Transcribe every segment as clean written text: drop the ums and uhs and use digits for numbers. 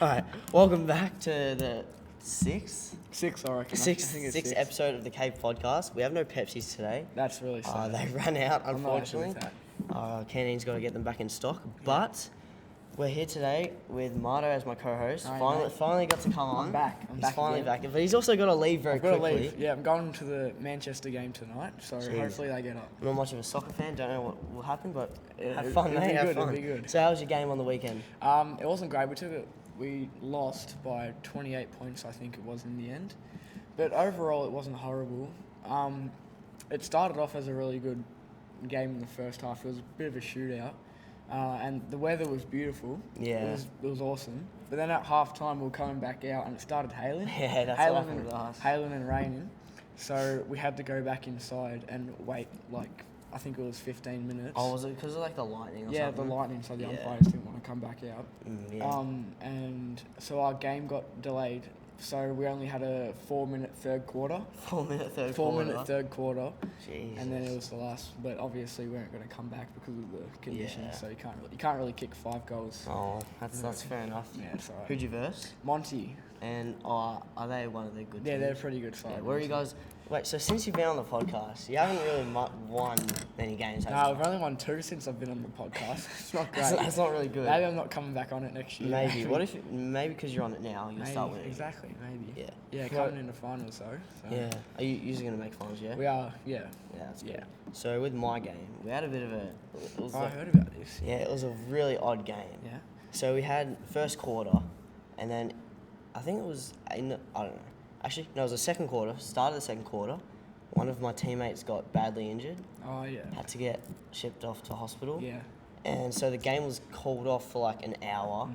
Alright, welcome back to the sixth I reckon. sixth episode of the Cape Podcast. We have no Pepsis today. That's really sad. They ran out, I'm not happy unfortunately. with that. Canteen's got to get them back in stock. But we're here today with Marto as my co-host. Finally got to come on. I'm back. He's finally back. But he's also got to leave very I've got to quickly. leave. Yeah, I'm going to the Manchester game tonight, so hopefully they get up. I'm not much of a soccer fan. Don't know what will happen, but have It'll fun, be mate. Have good, fun. it'll be good. So how was your game on the weekend? It wasn't great. We lost by 28 points, I think it was in the end. But overall, it wasn't horrible. It started off as a really good game in the first half. It was a bit of a shootout. And the weather was beautiful. Yeah. It was awesome. But then at half time, we were coming back out and it started hailing. Yeah, that's what happened with us. Hailing and raining. So we had to go back inside and wait, I think it was 15 minutes. Oh, was it because of the lightning or yeah, something? the lightning, so the Yeah. umpires didn't want to come back out. Yeah. And so our game got delayed. So we only had a 4-minute third quarter. 4-minute third quarter. 4-minute third quarter. Jesus. And then it was the last, but obviously we weren't going to come back because of the conditions. Yeah. So you can't really kick 5 goals. Oh, that's fair enough. Yeah, it's alright. Who'd you verse? Monty. And are they one of the good Yeah, teams? they're a pretty good side. Yeah, where are you guys? Wait, so since you've been on the podcast, you haven't really won many games, have No, you? we've only won 2 since I've been on the podcast. It's not great. That's not really good. Maybe I'm not coming back on it next year. Maybe. What if maybe because you're on it now, you'll start winning? Exactly, maybe. Yeah. Yeah, Well, coming into finals though. So. Yeah. Are you usually going to make finals? Yeah. We are, yeah. Yeah, that's Yeah. good. So with my game, we had a bit of a. It was I like- heard about this. Yeah, it was a really odd game. Yeah. So we had first quarter, and then I think it was I don't know. Actually, no, it was the second quarter. Started the second quarter. One of my teammates got badly injured. Oh yeah. Had to get shipped off to hospital. Yeah. And so the game was called off for like an hour,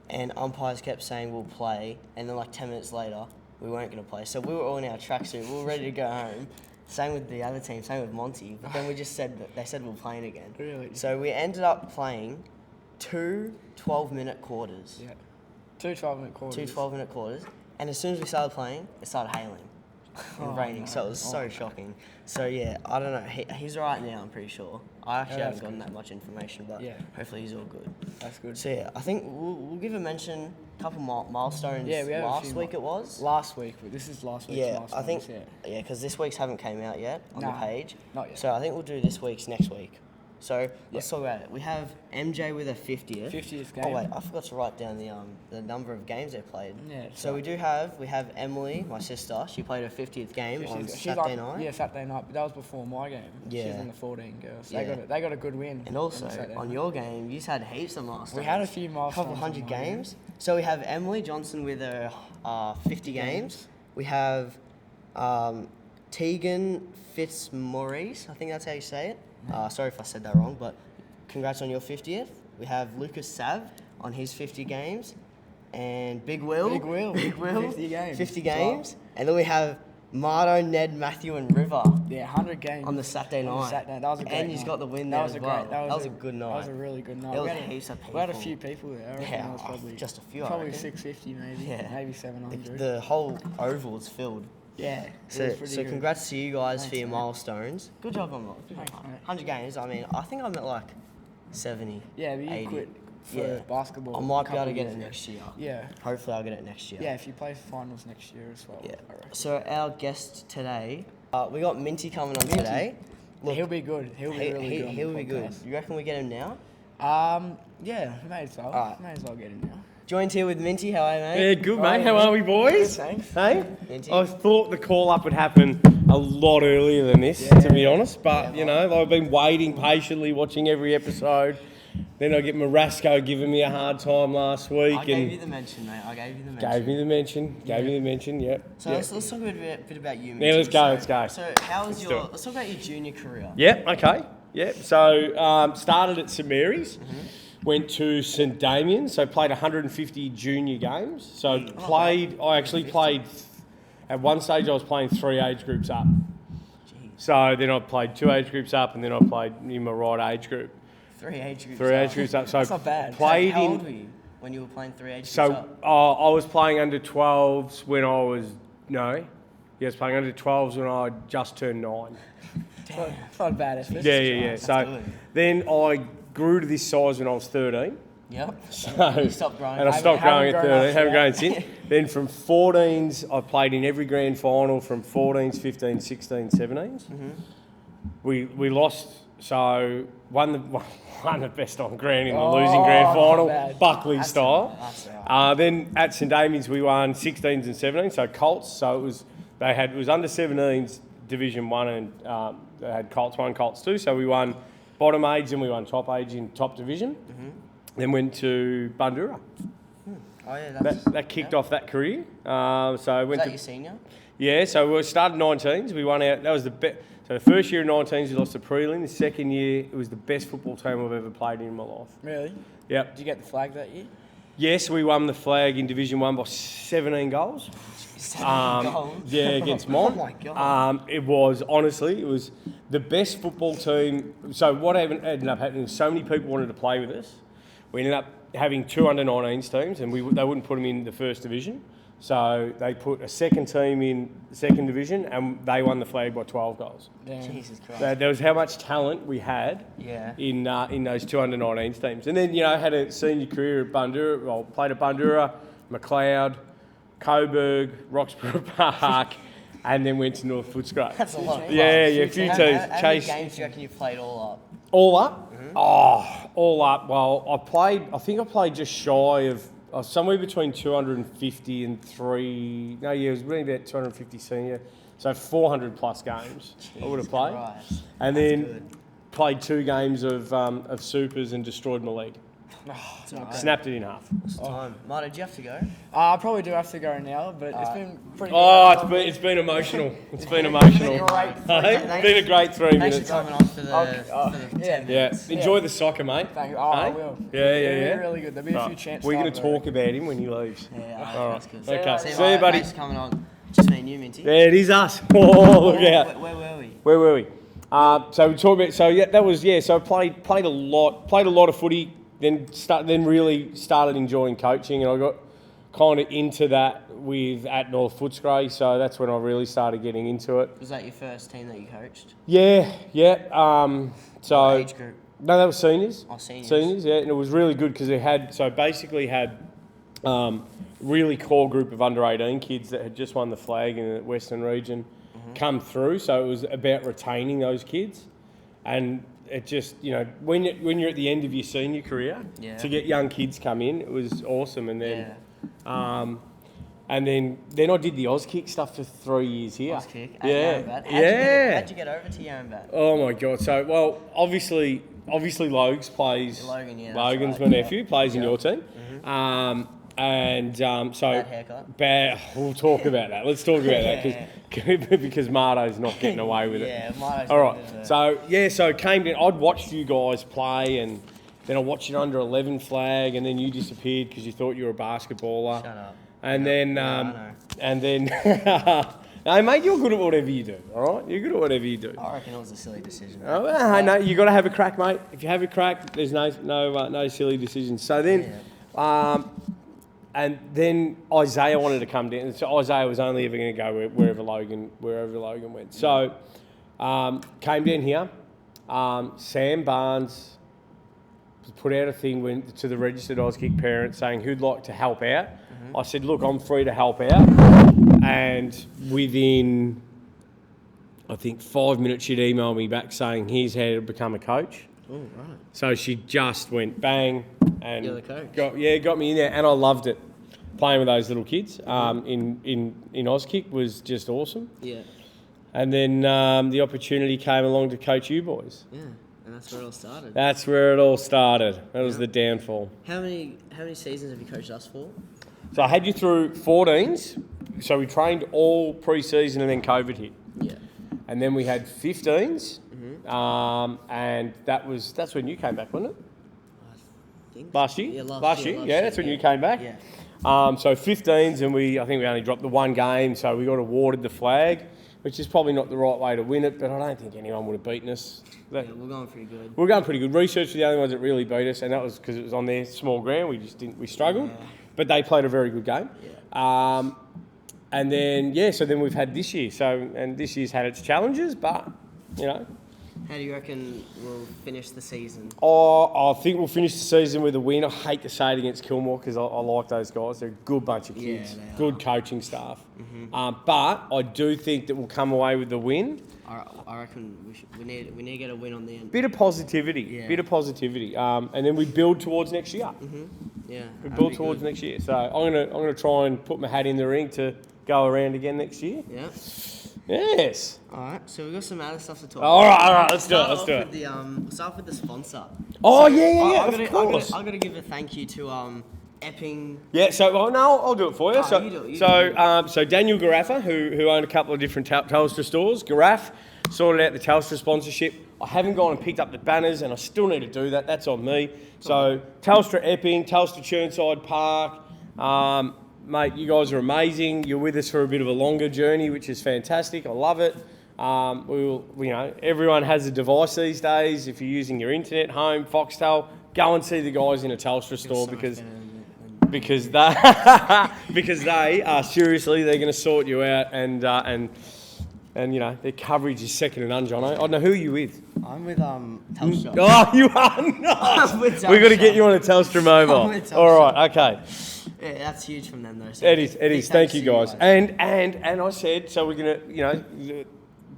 and umpires kept saying we'll play, and then like 10 minutes later we weren't going to play. So we were all in our tracksuit. We were ready to go home. Same with the other team. Same with Monty. But then we just said that they said we're playing again. Really? So we ended up playing 2 12-minute quarters. Yeah. 2 12-minute quarters. 2 12-minute quarters. And as soon as we started playing, it started hailing and raining. no. So it was so shocking. So yeah, I don't know. He's all right now, I'm pretty sure. I actually Yeah, haven't that's gotten good. that much information, but Yeah. hopefully he's all good. That's good. So yeah, I think we'll give a mention, a couple milestones. Yeah, we have a last few week it was. Last week, but this is last week's Yeah, last I think ones, yeah. because this week's haven't came out yet on the Nah, page. not yet. So I think we'll do this week's next week. So let's talk about it. We have MJ with a 50th. 50th Oh game. wait, I forgot to write down the number of games they played. Yeah, it's So we have Emily, my sister. She played her 50th game on She's Saturday night. Yeah, Saturday night, but that was before my game. Yeah. She's in the 14 girls. Yeah. They got a good win. And also Saturday on night. your game, you had heaps of milestones. We had a few A milestones. couple on hundred my games. So we have Emily Johnson with her 50 games. We have Tegan Fitzmaurice. I think that's how you say it. Sorry if I said that wrong, but congrats on your 50th. We have Lucas Sav on his 50 games. And Big Will. 50 games. 50 games. And then we have Marto, Ned, Matthew, and River Yeah, 100 games. on the Saturday On the night. Saturday. That was a great And he's night. got the win That there was as a well. great. That was a good night. That was a really good night. There was We had heaps of We had a people. few people there. I reckon Yeah, there was probably just a few, I Probably reckon. 650 maybe. Yeah. Maybe 700. The whole oval is filled. yeah. it So, was pretty so good. congrats to you guys for Thanks, your mate. milestones. Good job on Thanks, mate. 100 games. I mean, I think I'm at like 70. Yeah, but you 80. quit for Yeah. basketball. I might be a able to couple get years it ago. next year. Yeah. Hopefully, I'll get it next year. Yeah, if you play finals next year as well. Yeah. I reckon. So our guest today, we got Minty coming on today. Look, He'll be good. He'll be really good. on he'll the be good. podcast. You reckon we get him now? Yeah, may as well. Alright. May as well get him now. Joined here with Minty. How are you, Yeah, mate? good, mate. How are we, boys? Good, thanks. Hey? Minty. I thought the call up would happen a lot earlier than this, to be honest. But, you know, I've been waiting patiently, watching every episode. Then I get Marasco giving me a hard time last week. I gave you the mention, mate. I gave you the mention. Gave me the mention, yep. So yep. let's talk a bit about you, Yeah, Minty. let's go, let's go. So how was do your? it. Let's talk about your junior career. Yep, okay. Yep. So started at St Mary's, went to St Damien's, so played 150 junior games. So I actually played, at one stage I was playing 3 age groups up. Jeez. So then I played 2 age groups up, and then I played in my right age group. 3 age groups. 3 age groups up. So That's not bad. played How old in. were you when you were playing 3 age groups So up? I was playing under 12s when I was I was playing under 12s when I just turned 9. It's not bad effort. Yeah. That's So good. then I grew to this size when I was 13. Yep. So, You stopped growing. and I stopped growing at 13. Haven't grown that. since. Then from 14s, I played in every grand final from 14s, 15s, 16s, 17s. We lost, so won the best on ground in the losing grand final, bad. Buckley style. That's all right. Then at St Damian's we won 16s and 17s, so Colts. So it was under 17s Division 1 and they had Colts 1, Colts 2. So we won bottom age and we won top age in top division. Then went to Bundoora. Oh yeah, That kicked off that career. So I Was went that to your senior? yeah. So we started 19s. We won out. That was the best. So the first year in 19s we lost to prelim. The second year it was the best football team I've ever played in my life. Really? Yep. Did you get the flag that year? Yes, we won the flag in Division 1 by 17 goals. 7 goals. Yeah, against Mont. Oh my God. It was the best football team. So what ended up happening was so many people wanted to play with us. We ended up having 2 under-19s teams, and they wouldn't put them in the first division. So they put a second team in the second division, and they won the flag by 12 goals. Damn. Jesus Christ. There was how much talent we had Yeah. in those 2 under-19s teams. And then, had a senior career at Bundoora. Well, played at Bundoora, McLeod, Coburg, Roxburgh Park, and then went to North Footscray. That's a lot. Of Yeah, clubs. a few How teams. many Chase games do you reckon you've played all up? all up. All up. Well, I think I played just shy of somewhere between 250 and 3. No, yeah, it was really about 250 senior. So 400 plus games I would have played. Christ. And That's then good. played 2 games of supers and destroyed my leg. It's all right. Snapped it in half. It's time. Marto, do you have to go? I probably do have to go now, but it's been pretty Oh, good. it's been emotional. It's been emotional. Great. It's been a great 3 Thanks minutes. for coming on for the, Oh, for the yeah. 10 Yeah, minutes. enjoy the soccer, mate. Thank you. Oh, I Hey? will. Yeah. Really good. There'll be a few Right. chances. We're going to after. talk about him when he leaves. Yeah, All that's right. good. Okay. See you, See you, Marto, buddy. Thanks for coming on. Just me and you, Minty. There it is, us. Oh, look out. Where were we? Where were we? So we talked about. So yeah, that was yeah. So I played a lot of footy. Then really started enjoying coaching, and I got kind of into that at North Footscray. So that's when I really started getting into it. Was that your first team that you coached? Yeah. So What age group? no, that was seniors. Oh, seniors. Seniors, yeah, and it was really good because they had really core group of under 18 kids that had just won the flag in the Western region come through. So it was about retaining those kids, and it just when you're at the end of your senior career, Yeah. to get young kids come in, it was awesome. And then and then I did the Auskick stuff for 3 years here. Auskick at Yeah, Yarrambat. yeah. How'd you get over to Yarrambat? Oh my God! So obviously Logs plays. Logan, yeah, that's Logan's right, my yeah. nephew, plays in Yeah. your team. So Bad haircut. We'll talk about that. Let's talk about that because Marto's not getting away with it. Yeah, Marto's All not right. good at So came down. I'd watched you guys play, and then I watched an under 11 flag, and then you disappeared because you thought you were a basketballer. Shut up. And then Yeah, I know. and then no, mate, you're good at whatever you do. All right, you're good at whatever you do. I reckon it was a silly decision. Oh, well, no, you got to have a crack, mate. If you have a crack, there's no silly decisions. So then, and then Isaiah wanted to come down. So Isaiah was only ever going to go wherever Logan went. So came down here. Sam Barnes put out a thing to the registered Auskick parents saying who'd like to help out. I said, look, I'm free to help out. And within, I think, 5 minutes, she'd email me back saying, here's how to become a coach. Oh, right. So she just went bang and You're the coach. got me in there, and I loved it. Playing with those little kids in Auskick was just awesome. Yeah. And then the opportunity came along to coach you boys. Yeah. And that's where it all started. That's where it all started. That was the downfall. How many seasons have you coached us for? So I had you through 14s. So we trained all pre-season, and then COVID hit. Yeah. And then we had 15s, and that's when you came back, wasn't it? I think Last year? Yeah, last year. Yeah, that's when you came back. Yeah. So 15s, and I think we only dropped the one game, so we got awarded the flag, which is probably not the right way to win it, but I don't think anyone would have beaten us. Yeah, we're going pretty good. We were going pretty good. Research were the only ones that really beat us, and that was because it was on their small ground. We struggled, but they played a very good game. Yeah. And then so then we've had this year. And this year's had its challenges, but How do you reckon we'll finish the season? I think we'll finish the season with a win. I hate to say it against Kilmore because I like those guys. They're a good bunch of kids, Yeah, they good are. coaching staff. But I do think that we'll come away with the win. I reckon we need to get a win on the end. Bit of positivity, and then we build towards next year. Yeah. We build towards next year. So I'm gonna try and put my hat in the ring to go around again next year. Yeah. Yes. All right. So we've got some other stuff to talk. All right. Let's do it. We'll start with the sponsor. Oh So, yeah. I've Of course. got to give a thank you to Epping. Yeah, so I'll do it for you. Oh, So, you do it, so Daniel Garaffa, who owned a couple of different Telstra stores, Garaff sorted out the Telstra sponsorship. I haven't gone and picked up the banners, and I still need to do that. That's on me. So Telstra Epping, Telstra Churnside Park, mate, you guys are amazing. You're with us for a bit of a longer journey, which is fantastic. I love it. Everyone has a device these days. If you're using your internet, home, Foxtel, go and see the guys in a Telstra store because they are seriously, they're going to sort you out and their coverage is second to none, Jono. I don't know, who are you with? I'm with Telstra. Oh, you are not. I'm with We've got to Telstra. get you on a Telstra mobile. I'm with Telstra. All right, okay. Yeah, that's huge from them though. So It is. big Thank thanks you to guys. And I said, so we're gonna,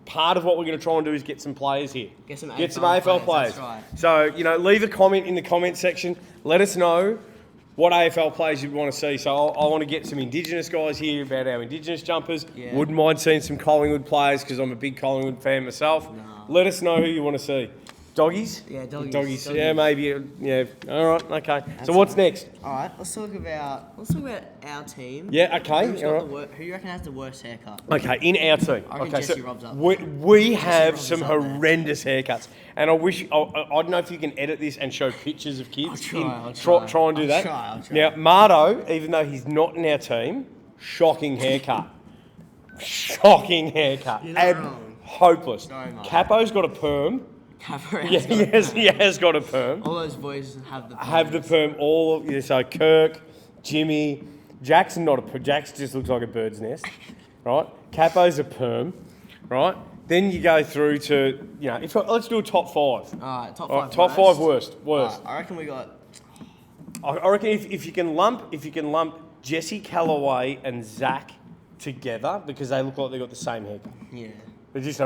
part of what we're gonna try and do is get some players here. Get some AFL players. That's right. So leave a comment in the comment section. Let us know what AFL players you'd want to see. So I want to get some Indigenous guys here about our Indigenous jumpers. Yeah. Wouldn't mind seeing some Collingwood players because I'm a big Collingwood fan myself. No. Let us know who you want to see. Doggies? Yeah, doggies. Doggies. Doggies. Yeah, maybe. Yeah. All right. Okay. That's so what's right. next? All right, let's talk about our team. Yeah. Okay. Who's all got right. the who you reckon has the worst haircut? Okay, in our team. I reckon Okay, Jesse Rob's up we have Rob's some up there. horrendous haircuts, and I wish I don't know if you can edit this and show pictures of kids. I'll try. Try and do I'll that. try, I'll try. Now, Marto, even though he's not in our team, shocking haircut. Shocking haircut. You're not wrong. Hopeless. Sorry, Marto. Capo's got a perm. Yeah, he has got a perm. All those boys have the Perm. So Kirk, Jimmy, Jackson not a perm. Jackson just looks like a bird's nest, right? Capo's a perm, right? Then you go through to let's do a top five. All right, top five. Top five worst. All right, I reckon we got. I reckon if you can lump Jesse Callaway and Zach together because they look like they got the same haircut. Yeah. They're just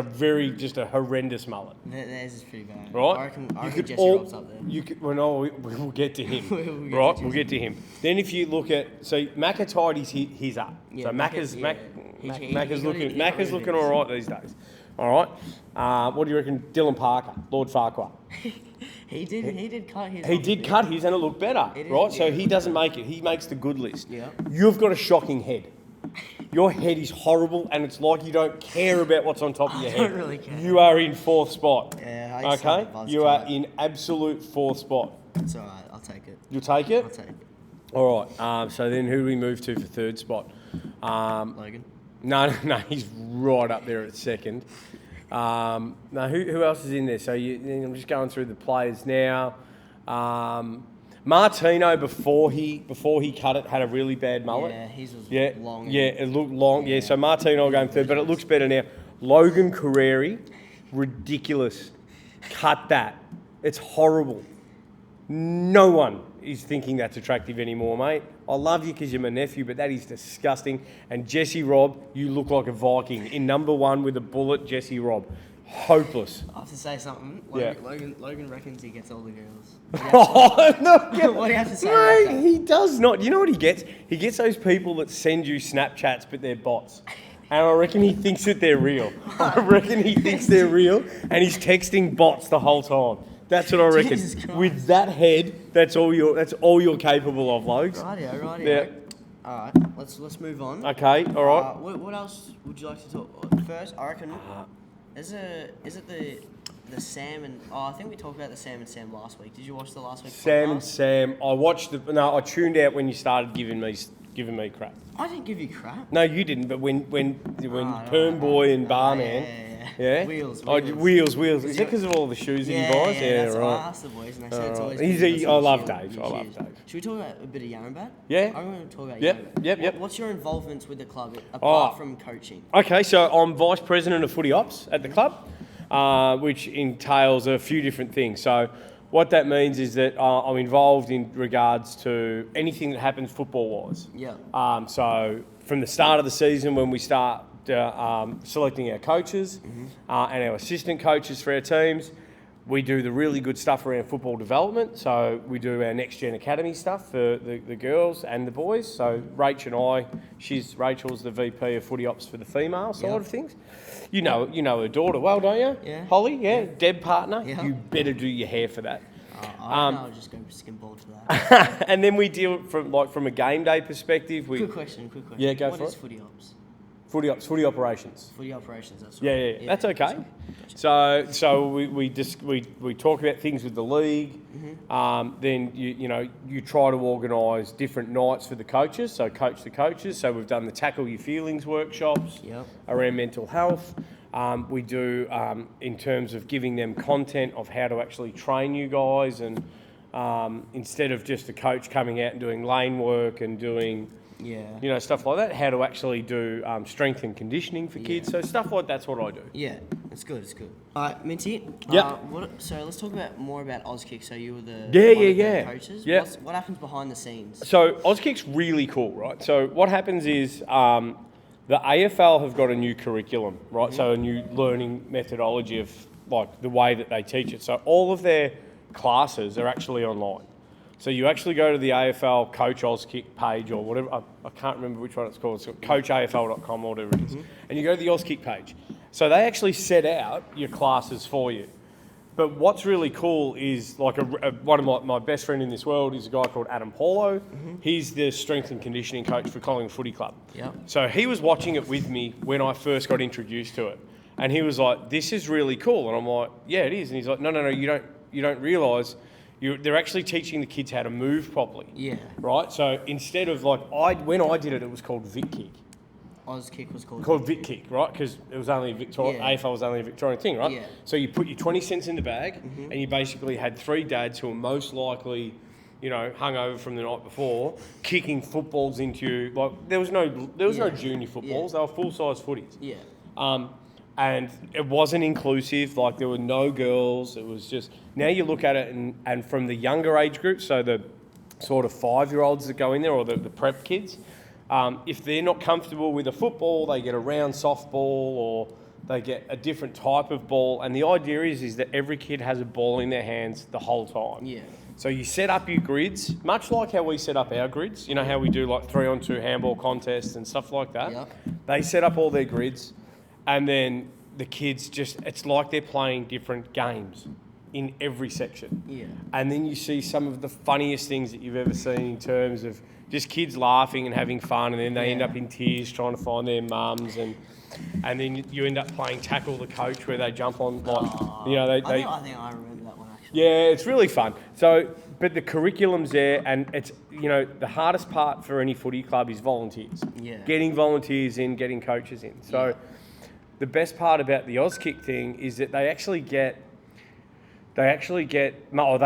a horrendous mullet. Theirs is pretty bad. Right? I reckon Jesse Rob's up there. We'll get to him. We'll Get to him. Then if you look at Macca tied his up. Yeah, So Macca's he got looking all right these days. All right. What do you reckon, Dylan Parker, Lord Farquhar? He did cut his. He did cut his and it looked better, It is, right? So yeah. he doesn't make it. He makes the good list. Yeah. You've got a shocking head. Your head is horrible, and it's like you don't care about what's on top of your head. I don't really care. You are in fourth spot. Yeah, I used to have Okay? a buzz You are cut. in absolute fourth spot. It's all right. I'll take it. You'll take it? I'll take it. All right. So then who do we move to for third spot? Logan. No, he's right up there at second. No, who else is in there? So I'm just going through the players now. Martino before he cut it had a really bad mullet. Yeah, his was long. Yeah, it looked long. Yeah, so Martino going third, but it looks better now. Logan Carreri, ridiculous. Cut that. It's horrible. No one is thinking that's attractive anymore, mate. I love you because you're my nephew, but that is disgusting. And Jesse Robb, you look like a Viking. In number one with a bullet, Jesse Robb. Hopeless. I have to say something. Yeah. Logan reckons he gets all the girls. Oh, no. What do you have to say about Mate, that? he does not. You know what he gets? He gets those people that send you Snapchats, but they're bots. And I reckon he thinks that they're real. I reckon he thinks they're real, and he's texting bots the whole time. That's what I reckon. Jesus Christ. With that head, that's all you're capable of, Logs. Rightio. Yeah. All right, let's move on. Okay, all right. What else would you like to talk first? I reckon. Is it the Sam and I think we talked about the Sam and Sam last week. Did you watch the last week? Sam and Sam. I tuned out when you started giving me crap. I didn't give you crap. No, you didn't. But when Perm Boy and Barman, yeah, Wheels. Wheels. Is it because of all the shoes that he buys? Yeah, that's right. I asked the boys and they said it's always. I love Dave. I love Dave. Should we talk about a bit of Yarrambat? Yeah. I want to talk about Yep, Yarrambat. yep. What's your involvement with the club apart from coaching? Okay, so I'm vice president of footy ops at the club. which entails a few different things. So what that means is that I'm involved in regards to anything that happens football-wise. Yeah. So from the start of the season, when we start selecting our coaches and our assistant coaches for our teams, we do the really good stuff around football development. So we do our Next Gen Academy stuff for the girls and the boys. So Rach and Rachel's the VP of footy ops for the female side of things. You know her daughter well, don't you? Yeah. Holly, yeah. Deb partner. Yeah. You better do your hair for that. I don't know, I'll just go skin bald for that. And then we deal from a game day perspective. Quick question. Yeah, go what for is it. footy ops? Footy operations. Footy operations, that's Yeah, right. that's okay. Gotcha. So we talk about things with the league. Then you try to organise different nights for the coaches. So coach the coaches. So we've done the Tackle Your Feelings workshops around mental health. We do in terms of giving them content of how to actually train you guys, and instead of just the coach coming out and doing lane work and doing stuff like that, how to actually do strength and conditioning for kids. So stuff like that's what I do. Yeah, it's good. All right, Minty. Yep. So let's talk more about Auskick. So you were the the coaches. Yeah. What happens behind the scenes? So Auskick's really cool, right? So what happens is the AFL have got a new curriculum, right? So a new learning methodology of like the way that they teach it. So all of their classes are actually online. So you actually go to the AFL Coach Auskick page or whatever. I can't remember which one it's called. It's coachafl.com or whatever it is. And you go to the Auskick page. So they actually set out your classes for you. But what's really cool is like one of my best friend in this world is a guy called Adam Paulo. He's the strength and conditioning coach for Collingwood Footy Club. Yep. So he was watching it with me when I first got introduced to it. And he was like, this is really cool. And I'm like, yeah, it is. And he's like, no, you don't realise they're actually teaching the kids how to move properly. Yeah. Right? So instead of like, when I did it, it was called Vic Kick. Auskick was Called Vic Kick, right? Because it was only AFL was only a Victorian thing, right? Yeah. So you put your 20 cents in the bag and you basically had three dads who were most likely, hungover from the night before, kicking footballs into you. Like there was no junior footballs, they were full-size footies. Yeah. And it wasn't inclusive, like there were no girls, it was just, now you look at it and from the younger age group, so the sort of 5-year-olds that go in there or the prep kids, if they're not comfortable with a football, they get a round softball or they get a different type of ball. And the idea is that every kid has a ball in their hands the whole time. Yeah. So you set up your grids, much like how we set up our grids. You know how we do like 3-on-2 handball contests and stuff like that? Yep. They set up all their grids and then the kids it's like they're playing different games in every section. Yeah. And then you see some of the funniest things that you've ever seen in terms of just kids laughing and having fun, and then they end up in tears trying to find their mums, and then you end up playing Tackle the Coach, where they jump on I think I remember that one actually. Yeah, it's really fun. So, but the curriculum's there, and it's the hardest part for any footy club is volunteers. Yeah. Getting volunteers in, getting coaches in. So, the best part about the Auskick thing is that they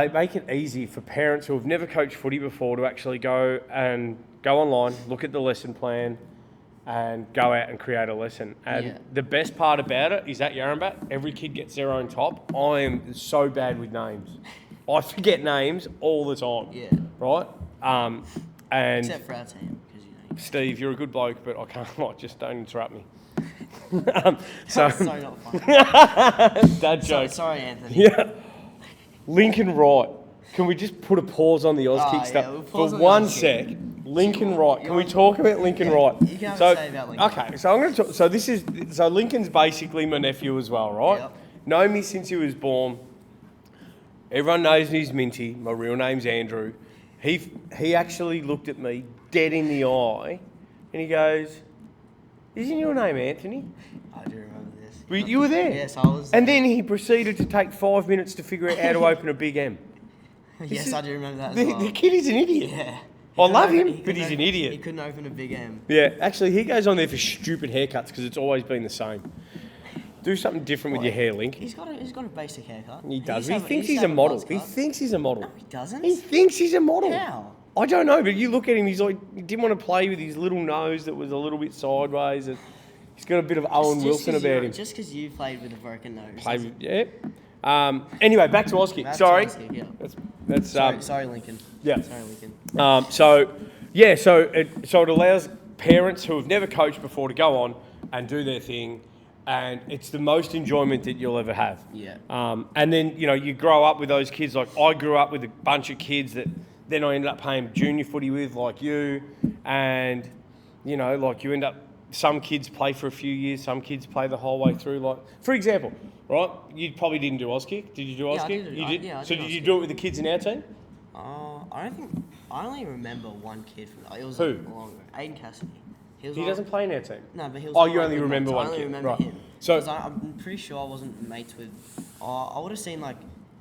make it easy for parents who have never coached footy before to actually go online, look at the lesson plan, and go out and create a lesson. And the best part about it is at Yarrambat, every kid gets their own top. I am so bad with names. I forget names all the time. Yeah. Right? And Except for our team, because Steve, you're a good bloke, but I can't. Just don't interrupt me. Sorry, not funny. Dad joke. Sorry, Anthony. Yeah. Lincoln Wright. Can we just put a pause on the Auskick stuff we'll for pause on one the sec? Lincoln Wright. Can we talk about Lincoln Wright? You can have a say about Lincoln. Okay, so I'm going to talk. So Lincoln's basically my nephew as well, right? Yep. Known me since he was born. Everyone knows he's Minty. My real name's Andrew. He actually looked at me dead in the eye, and he goes, "Isn't your name Anthony?" I do remember this. You were there? Yes, I was. And then he proceeded to take 5 minutes to figure out how to open a Big M. Yes, I do remember that as well. The kid is an idiot. Yeah. I love him, but he's an He idiot. couldn't open a Big M. Yeah, actually, he goes on there for stupid haircuts because it's always been the same. Do something different with your hair, Link. He's got a basic haircut. He does. used He to have thinks he he's used a to have model. buzz He cut. thinks he's a model. No, he doesn't. He thinks he's a model. How? I don't know, but you look at him, he's like, he didn't want to play with his little nose that was a little bit sideways. And He's got a bit of Owen Wilson about him. Just because you played with a broken nose. Yeah. Anyway, back to Auskick. Sorry. Yeah. That's sorry, Lincoln. Yeah. Sorry, Lincoln. So it allows parents who have never coached before to go on and do their thing, and it's the most enjoyment that you'll ever have. Yeah. And then you grow up with those kids. Like I grew up with a bunch of kids that then I ended up playing junior footy with, like you, and like you end up. Some kids play for a few years. Some kids play the whole way through. Like, for example, right? You probably didn't do Auskick. Did you do Auskick? Yeah, you did. I So did did you Auskick. do it with the kids in our team? I don't think. I only remember one kid from. It was Who? longer. Aiden Cassidy. He doesn't play in our team. No, but he was. Oh, one you of my only good remember mates. one I only kid, remember right. him. So- 'Cause I'm pretty sure I wasn't mates with. I would have seen like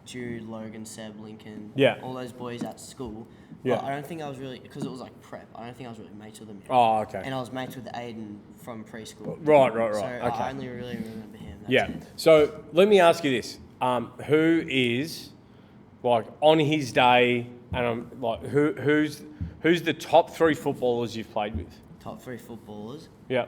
Jude, Logan, Seb, Lincoln. Yeah. All those boys at school. Yeah. But I don't think I was really because it was like prep. I don't think I was really mates with them. Yet. Oh, okay. And I was mates with Aiden from preschool. Right. So Okay. I only really remember him. That's Yeah. it. So let me ask you this: who is like on his day, and I'm like, who's the top 3 footballers you've played with? Top 3 footballers. Yeah.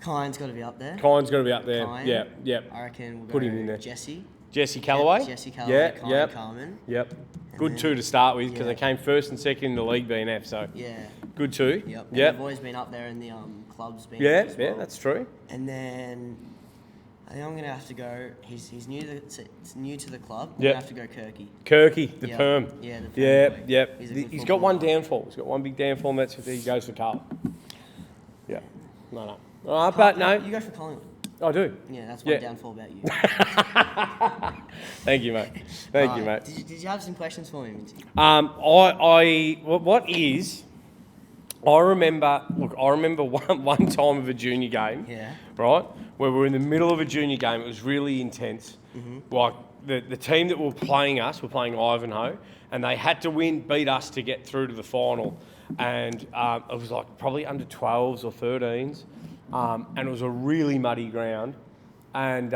Kine's got to be up there. Kine's got to be up there. Kine. Yeah. I reckon we'll Put go him in there. Jesse Callaway. Jesse Callaway. Kine, Yep. Carmen. Yep. And Good then- 2 to start with because yeah. they came first and second in the league BNF. So Yeah. good 2. Yep. And Yep. they've always been up there in the clubs. Been Yeah. as well. Yeah. That's true. And then I think I'm gonna have to go. He's new to the club. I'm Yep. gonna have to go Kirky. Kirky, the Yep. perm. Yeah, the perm Yeah, boy. yep. He's a good He's got one footballer. downfall. He's got one big downfall, and that's if he goes for Carl. Yeah. No. But no, You go for Collingwood. I do. Yeah, that's one Yeah. downfall about you. Thank you, mate. Thank you, mate. Did you have some questions for me, Minty? What is? I remember one time of a junior game. Yeah. Right, where we were in the middle of a junior game. It was really intense. Like the team that were playing us were playing Ivanhoe, and they had to beat us to get through to the final. And it was like probably under 12s or 13s, and it was a really muddy ground. And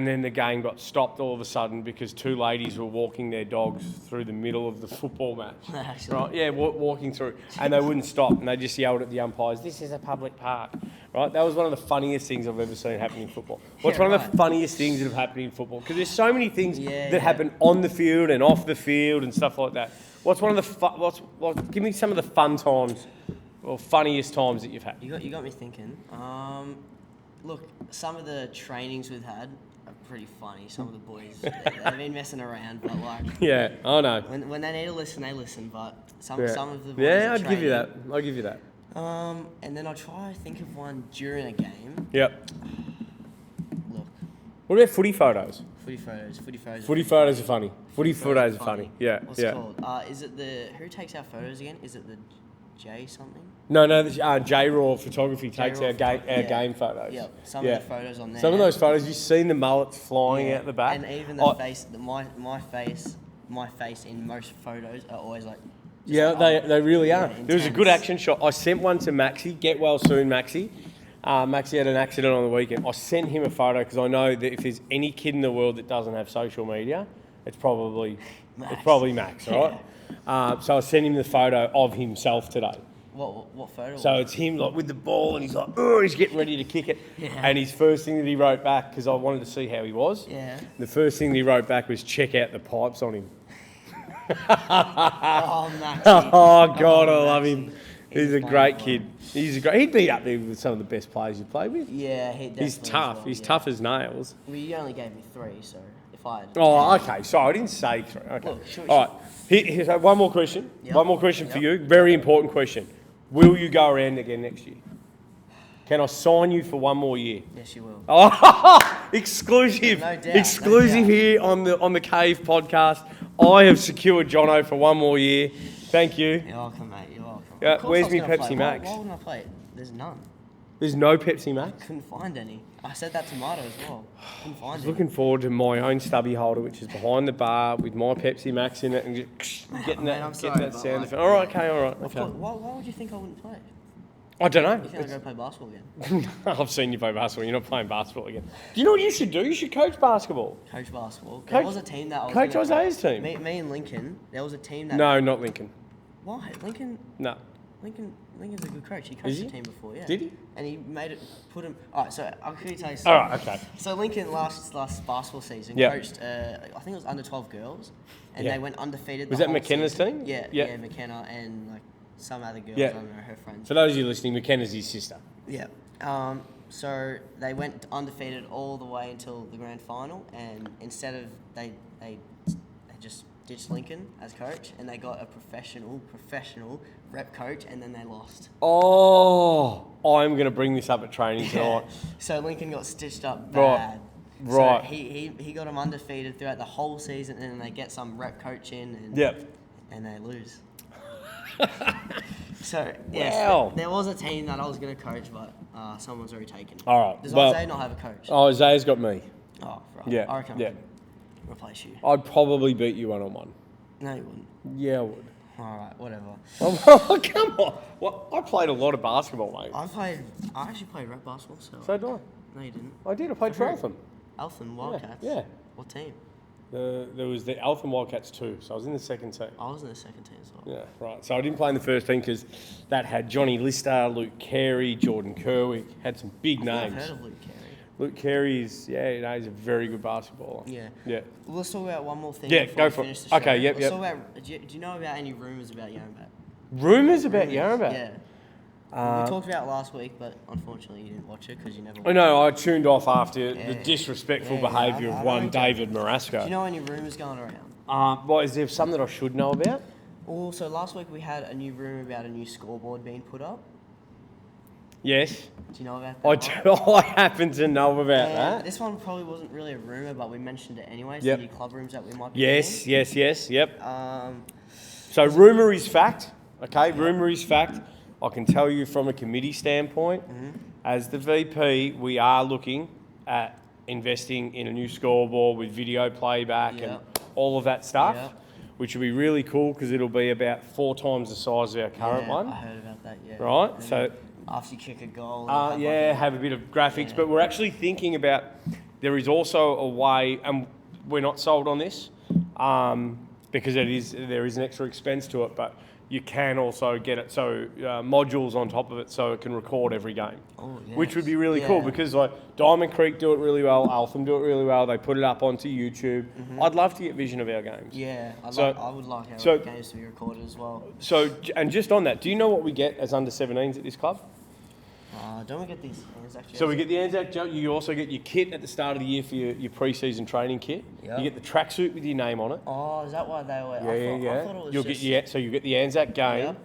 then the game got stopped all of a sudden because 2 ladies were walking their dogs through the middle of the football match. Actually. Right? Yeah, walking through, and they wouldn't stop, and they just yelled at the umpires, "This is a public park." Right? That was one of the funniest things I've ever seen happen in football. What's Yeah, one of right. the funniest things that have happened in football? Because there's so many things Yeah, that yeah. happen on the field and off the field and stuff like that. What's one of the give me some of the fun times or funniest times that you've had? You got me thinking. Look, some of the trainings we've had are pretty funny. Some of the boys, they've been messing around, but like Yeah, I know. when they need to listen, they listen. But some Yeah, of the boys yeah, are I'd give you that. training. I'll give you that. And then I'll try to think of one during a game. Yep. Look, What about footy photos? footy photos. Footy photos are funny. Footy photos are funny. Yeah, What's yeah. it called? Is it who takes our photos again? Is it the J something? No, J-Raw Photography takes J-Raw our yeah. game photos. Yep. Some Yeah. of the photos on there. Some of those photos, you've seen the mullets flying Yeah, out the back. and even the I- face, my face in most photos are always like. just Yeah, like, they really yeah, are. There was a good intense. action shot. I sent one to Maxi. Get well soon, Maxi. Maxi had an accident on the weekend. I sent him a photo because I know that if there's any kid in the world that doesn't have social media, it's probably Max. Max, right? So I sent him the photo of himself today. What photo? So was it's him like with the ball and he's like, oh, he's getting ready to kick it. Yeah. And his first thing that he wrote back, because I wanted to see how he was, it? Yeah. the first thing that he wrote back was check out the pipes on him. Oh, Maxi. Oh, God, I Oh, love Maxi. him. He's a fun, great fun. kid. He'd be up there with some of the best players you played with. Yeah, he definitely He's as tough. well, He's yeah. tough as nails. Well, you only gave me 3, so if I had. Oh, okay. Sorry, I didn't say 3. Okay. Look, sure, All right. Here's one more question. Yep. One more question for Yep. you. Very important question. Will you go around again next year? Can I sign you for one more year? Yes, you will. Oh, exclusive! No doubt, Exclusive no doubt. here on the Cave podcast. I have secured Jono for one more year. Thank you. You're welcome, mate. You're welcome. Yeah, Of course where's I was me gonna Pepsi play. Max? Why wouldn't I play it? There's none. There's no Pepsi Max. Couldn't find any. I said that to Marto as well. Couldn't I find was any. looking forward to my own stubby holder, which is behind the bar with my Pepsi Max in it, and just getting Man, that, I'm getting sorry, that but sound like- effect. All right, okay, all right, Of okay. course, why would you think I wouldn't play? I don't You know. think I'd go play basketball again? I've seen you play basketball. You're not playing basketball again. Do you know what you should do? You should coach basketball. Coach basketball. Coach- There was a team that I was Coach gonna Isaiah's play. team. Me and Lincoln. There was a team that. No, not Lincoln. Why? Lincoln. No. Lincoln. Lincoln's a good coach. He Is coached he? the team before, yeah. Did he? And he made it, put him. All right, so I'll quickly tell you All something. right, okay. So Lincoln last basketball season Yep. coached, I think it was under 12 girls, and Yeah. they went undefeated. Was the that whole McKenna's season. team? Yeah, Yeah. yeah, McKenna and like some other girls. Yeah. I don't know, her friends. For those of you listening, McKenna's his sister. Yeah. So they went undefeated all the way until the grand final, and instead of they just ditched Lincoln as coach, and they got a professional rep coach, and then they lost. Oh, I'm going to bring this up at training tonight. So Lincoln got stitched up Right. bad. Right. So he got them undefeated throughout the whole season, and then they get some rep coach in, and Yep. and they lose. So yes, Wow. there was a team that I was going to coach, but someone's already taken. All right, Does well- Isaiah not have a coach? Oh, Isaiah's got me. Oh, right. Yeah, I reckon yeah. I can replace you. I'd probably beat you one-on-one. No, you wouldn't. Yeah, I would. All right, whatever. Oh, come on. Well, I played a lot of basketball, mate. I actually played rep basketball, so. So did I. No, you didn't. I did. I played for Who? Eltham. Eltham Wildcats? yeah. What team? There was the Eltham Wildcats too, so I was in the second team. I was in the second team as well. Yeah, right. So I didn't play in the first team because that had Johnny Lister, Luke Carey, Jordan Kerwick, had some big I've names. heard of Luke Carey. Luke Carey is, he's a very good basketballer. Yeah. Yeah. Well, let's talk about one more thing. Yeah, before go we for it. finish the show. Okay, yep, Let's yep. talk about. Do you know about any rumours about Yarmbat? Rumours about Yarmbat? Yeah. We talked about it last week, but unfortunately you didn't watch it because you never. I know, I tuned off after the Yeah. disrespectful Yeah, behaviour I of one don't- David Do Marasco. you know any rumours going around? What, is there some that I should know about? Also, last week we had a new rumour about a new scoreboard being put up. Yes. Do you know about that? I happen to know about And that. this one probably wasn't really a rumour, but we mentioned it anyway. So Yep. the new club rooms that we might be Yes, yep. getting. So rumour is fact, okay? Rumour is fact. I can tell you from a committee standpoint, as the VP, we are looking at investing in a new scoreboard with video playback and Yep. all of that stuff, Yep. which will be really cool because it'll be about 4 times the size of our current Yeah, one. I heard about that, yeah. Right, And so- then after you kick a goal. and Have a bit of graphics, Yeah. but we're actually thinking about, there is also a way, and we're not sold on this, because there is an extra expense to it, but you can also get it, so modules on top of it so it can record every game, which would be really cool Yeah. because like Diamond Creek do it really well, Eltham do it really well, they put it up onto YouTube. I'd love to get vision of our games. Yeah, I would like our so- games to be recorded as well. So, and just on that, do you know what we get as under 17s at this club? Don't we get these Anzac jerseys? So we get the Anzac jersey. You also get your kit at the start of the year for your pre-season training kit. Yep. You get the tracksuit with your name on it. Oh, is that why they were? Yeah. I thought it was You'll just... get so you get the Anzac game.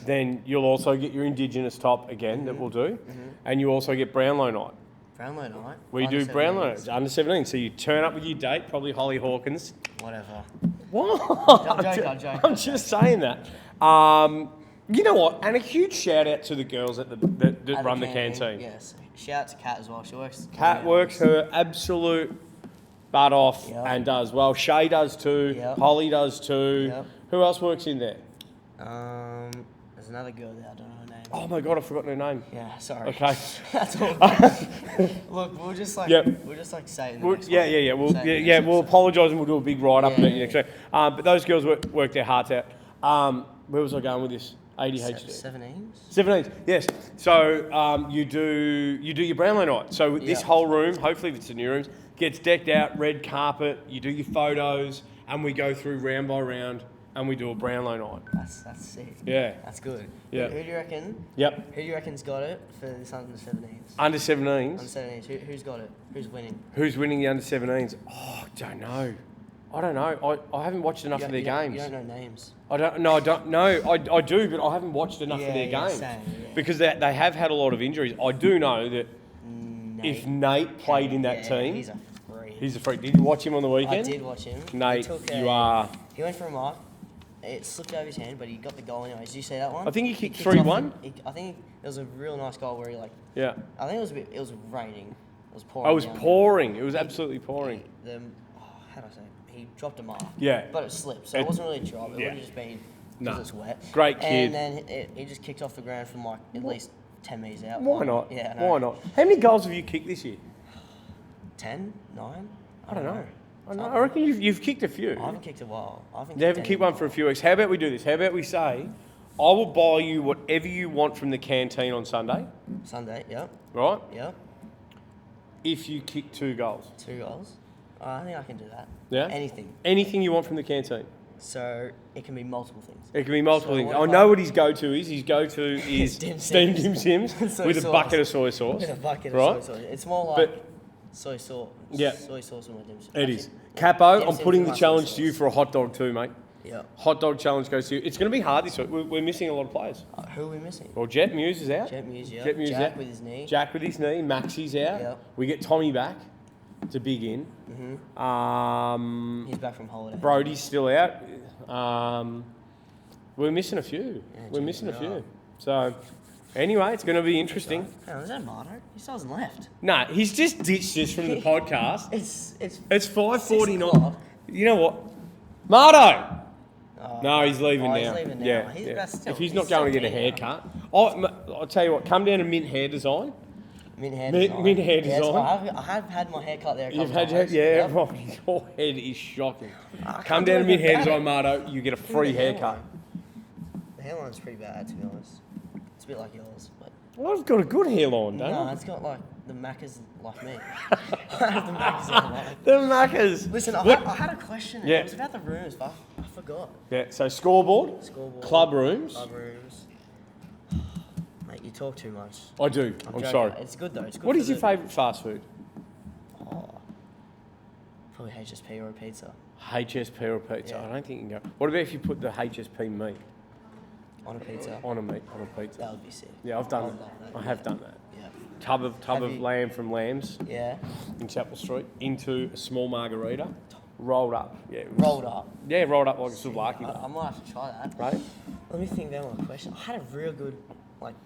Then you'll also get your Indigenous top again that we'll do, and you also get Brownlow night. Brownlow night? We Under do Brownlow 17s. night, under 17. So you turn up with your date, probably Holly Hawkins. Whatever. What? I'm joking. I'm just saying that. You know what? And a huge shout out to the girls that At run the canteen. Yes. Shout out to Kat as well. She works. Kat works her absolute butt off Yep. and does well. Shay does too. Yep. Holly does too. Yep. Who else works in there? There's another girl there. I don't know her name. Oh my god, I've forgotten her name. Yeah, sorry. Okay. That's all. Look, we'll just like Yep. say it in the We'll, next yeah, one. yeah, yeah. We'll, Say it yeah, in the yeah. next We'll episode. apologise and we'll do a big write up Yeah, about you next week. But those girls work their hearts out. Where was I going with this? ADHD. 17s? 17s, yes. So you do your Brownlow night. So this Yeah. whole room, hopefully if it's the new rooms, gets decked out, red carpet. You do your photos, and we go through round by round, and we do a Brownlow night. That's sick. Yeah. That's good. Yeah. Who do you reckon? Yep. Who do you reckon's got it for this under 17s? Under 17s. Under 17s. Who's got it? Who's winning? Who's winning the under 17s? Oh, don't know. I don't know. I haven't watched enough of their games. You don't know names. I don't know. I do, but I haven't watched enough of their Yeah, games same, yeah. because they have had a lot of injuries. I do know that if Nate played in that team, he's a freak. he's a freak. Did you watch him on the I weekend? did watch him. Nate, He He went for a mark. It slipped over his hand, but he got the goal anyways. Did you see that one? I think he kicked off 3-1. I think it was a real nice goal where he like. Yeah. I think it was raining. It was pouring. I was down. pouring. It was absolutely pouring. How do I say it? He dropped a mark. Yeah. But it slipped, so It- it wasn't really a drop. It yeah. would have just been No. because it's wet. Great kid. And then he just kicked off the ground from like at least 10 metres out. Why not? Yeah. I know. Why not? How many goals have you kicked this year? 10? 9? I don't know. I reckon you've kicked a few. I haven't kicked a while. I haven't You haven't any kicked one for a while. few weeks. How about we do this? How about we say, I will buy you whatever you want from the canteen on Sunday, Sunday, yep, right? yep. If you kick 2 goals. 2 goals. I think I can do that. Yeah? Anything. Anything you want from the canteen. So it can be multiple things. It can be multiple So things. what I if know what his go-to is. His go-to is Dim steamed Sims. Dim Sims Soy with a sauce. bucket of soy sauce. With a bucket right? of soy sauce. It's more like But- soy sauce. Yeah. Soy sauce with my dim sum. It is. Actually, Capo, Dim I'm Sims putting with the my soy challenge to you sauce. for a hot dog too, mate. Yeah. Hot dog challenge goes to you. It's going to be hard this week. We're missing a lot of players. Who are we missing? Well, Jet Muse is out. Jet Muse, yeah. Jet Muse Jack out. with his knee. Jack with his knee. Maxie's out. Yep. We get Tommy back. It's a big in. He's back from holiday. Brody's still out. We're missing a few. Yeah, We're geez, missing a we few. are. So, anyway, it's going to be interesting. Hang on, is that Marto? He still hasn't left. Nah, he's just ditched us from the podcast. It's It's 5:49. 6:00. You know what? Marto! Oh, No, he's leaving oh, now. he's leaving now. Yeah, He's- yeah. that's still- If he's not he's going to still get a keen now. haircut, I'll tell you what. Come down to Mint Hair Design. Mint hair Mint- design. mint hair Yes, design. I have had my hair cut there a couple You've had your, times. yeah, Yep. right. Your head is shocking. I Come can't down to do Mint Hair anything Design, about Marto. You get a free the hairline. haircut. The hairline's pretty bad, to be honest. It's a bit like yours, but Well, I've got a good hairline, don't no, I? it's got like the Maccas like me. I have the Maccas like. The Maccas. Listen, What- I had a question. Yeah. It was about the rooms, but I forgot. Yeah, so scoreboard, Scoreboard. club rooms. Club rooms. Mate, you talk too much. I do. I'm joking. sorry. It's good though. It's good. What for is your the- favourite fast food? Oh, probably HSP or a pizza HSP or pizza? Yeah. I don't think you can go. What about if you put the HSP meat on a pizza. on a pizza? That would be sick. Yeah, I've done I'd that. love that, I have yeah. done that. Yeah. Tub Have of you- lamb from Lambs Yeah. in Chapel Street into a small margarita, rolled up. Yeah, it was- Rolled up. Yeah, rolled up like a souvlaki. I might have to try that. Right? Let me think about my question. I had a real good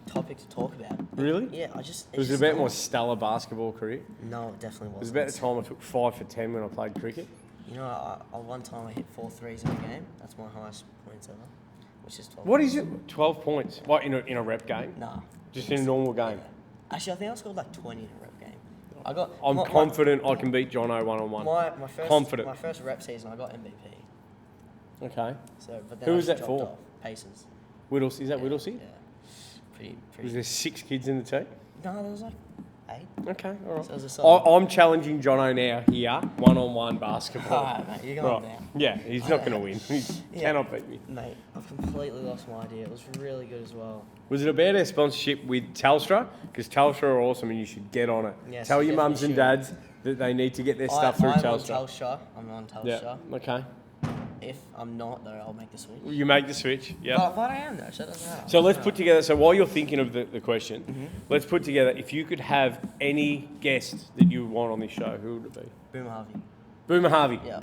topic to talk about. Really? Yeah, I just. Was it just about gone. my stellar basketball career? No, it definitely wasn't. It was about the time I took 5 for 10 when I played cricket. You know, one time I hit 4 threes in a game. That's my highest points ever, which is 12. What is it? 12 points. What, in a rep game? Nah. Just in a normal game? Yeah. Actually, I think I scored like 20 in a rep game. I got. I'm my- confident I can beat Jono one-on-one. My first. Confident. My first rep season, I got MVP. Okay. So, but then Who I was just that dropped for? off. Pacers. Whittlesey, is that Yeah, Whittlesey? Yeah. Pretty. Was there 6 kids in the team? No, there was like 8. Okay, all right. So it was a solid. I'm challenging Jono now here, one-on-one basketball. Alright, mate, you're going Right. down. Yeah, he's not going to win. He Yeah. cannot beat me. Mate, I've completely lost my idea. It was really good as well. Was it about our sponsorship with Telstra? Because Telstra are awesome and you should get on it. Yes, Tell you your mums and definitely dads that they need to get their stuff through I'm Telstra. on Telstra. I'm on Yeah, Telstra. okay. If I'm not, though, I'll make the switch. You make the switch, yeah. But I am, though, so it doesn't matter. So let's put together, so while you're thinking of the question, Mm-hmm. let's put together, if you could have any guest that you would want on this show, who would it be? Boomer Harvey. Boomer Harvey, Yeah.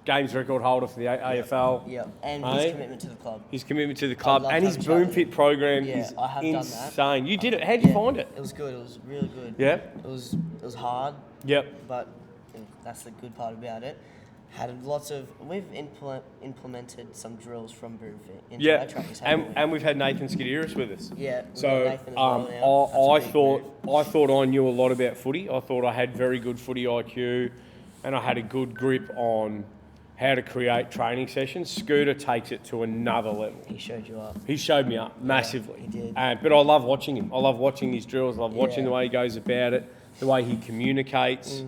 games record holder for the AFL. Yeah. And Aye. his commitment to the club. His commitment to the club love and his having Boom Fit program Yeah, is I have done that. insane. You did it. How'd you find it? It was good. It was really good. Yeah. It was hard, Yep. but that's the good part about it. We've implemented some drills from Boom Fit into Yeah. our trackers, haven't we? And we've had Nathan Skidiris with us. Yeah. we've got So Nathan as well now. That's a I big thought I knew a lot about footy. I thought I had very good footy IQ, and I had a good grip on how to create training sessions. Scooter takes it to another level. He showed you up. He showed me up massively. he did. But I love watching him. I love watching his drills. I love watching Yeah. the way he goes about it, the way he communicates.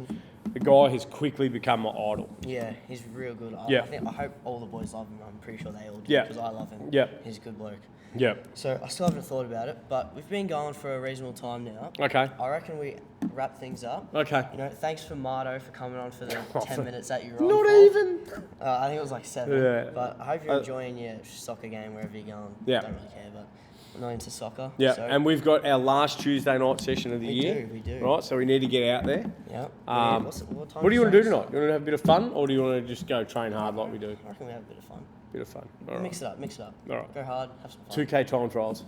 The guy has quickly become my idol. Yeah, he's real good. Yeah. I hope all the boys love him. I'm pretty sure they all do Yeah. because I love him. Yeah. He's a good bloke. Yeah. So I still haven't thought about it, but we've been going for a reasonable time now. Okay. I reckon we wrap things up. Okay. You know, thanks for Marto for coming on for the 10 minutes that you were on Not for. even. I think it was like 7. Yeah. But I hope you're enjoying your soccer game wherever you're going. Yeah. Don't really care, but I'm not into soccer. Yeah, So, and we've got our last Tuesday night session of the We year. do, we do. Right, so we need to get out there. yeah. Um, what What do you want to do start? tonight? You want to have a bit of fun, or do you want to just go train hard like we do? I reckon we have a bit of fun. Bit of fun. All right. Mix it up, mix it up. All right. Go hard, have some fun. 2K time trials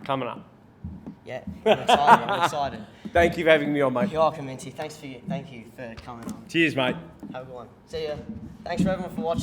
coming up. Yeah, I'm excited. I'm excited. Thank you for having me on, mate. You're welcome, Minty. Thank you for coming on. Cheers, mate. Have a good one. See ya. Thanks for everyone for watching.